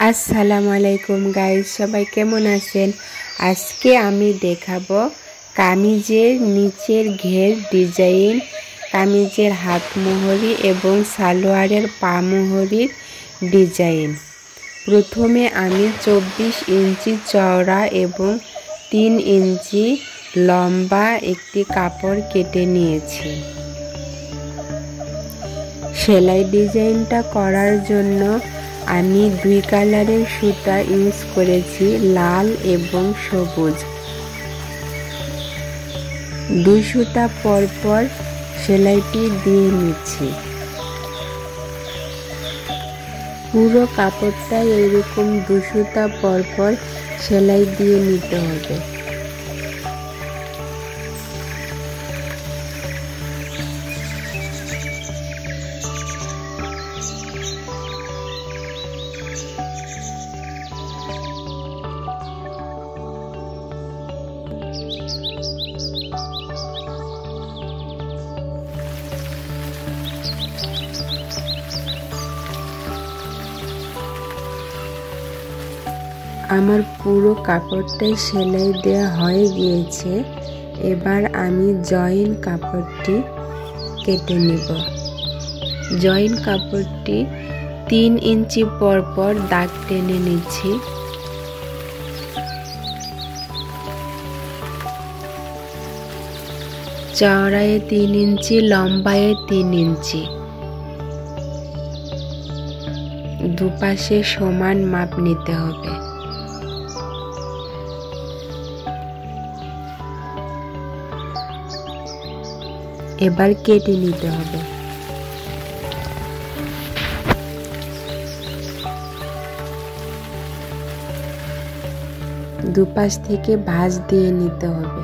আসসালামু আলাইকুম গাইস, সবাই কেমন আছেন? আজকে আমি দেখাবো কামিজের নিচের ঘের ডিজাইন, কামিজের হাত মোহরি এবং সালোয়ারের পা মোহরির ডিজাইন। প্রথমে আমি 24 ইঞ্চি চওড়া এবং 3 ইঞ্চি লম্বা একটি কাপড় কেটে নিয়েছি। সেলাই ডিজাইনটা করার জন্য আমি 2 কালারের সুতা ইউজ করেছি, লাল এবং সবুজ। 2 সুতা পরপর সেলাইটি দিয়ে নিচ্ছি। পুরো কাপড়টাই এরকম 2 সুতা পরপর সেলাই দিয়ে নিতে হবে। আমার পুরো কাপড়টাই সেলাই দেওয়া হয়ে গিয়েছে। এবার আমি জয়েন কাপড়টি কেটে নেব। জয়েন কাপড়টি 3 ইঞ্চি পরপর দাগ টেনে নিচ্ছি। চওড়ায় 3 ইঞ্চি, লম্বায় 3 ইঞ্চি। দুপাশে সমান মাপ নিতে হবে। এবার কেটে নিতে হবে। দুপাশ থেকে ভাঁজ দিয়ে নিতে হবে।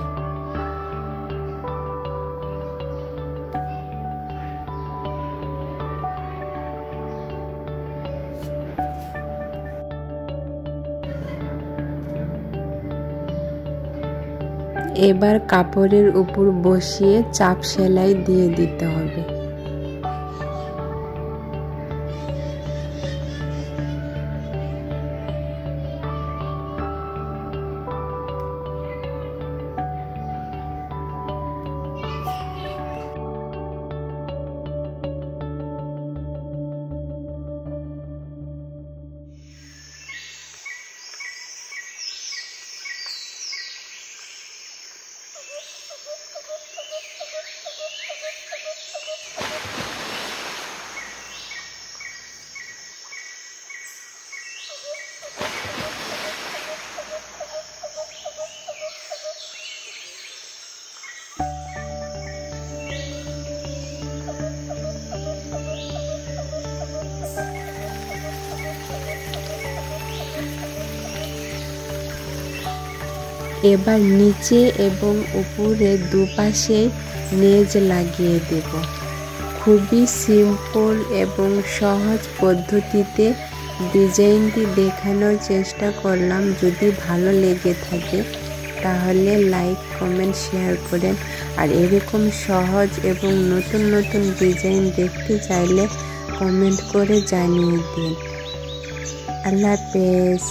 এবার কাপড়ের উপর বসিয়ে চাপ সেলাই দিয়ে দিতে হবে। এবার নিচে এবং উপরে দুপাশে নেজ লাগিয়ে দেব। খুবই সিম্পল এবং সহজ পদ্ধতিতে ডিজাইনটি দেখানোর চেষ্টা করলাম। যদি ভালো লেগে থাকে তাহলে লাইক, কমেন্ট, শেয়ার করেন। আর এরকম সহজ এবং নতুন নতুন ডিজাইন দেখতে চাইলে কমেন্ট করে জানিয়ে দিন। আল্লাহ হাফেজ।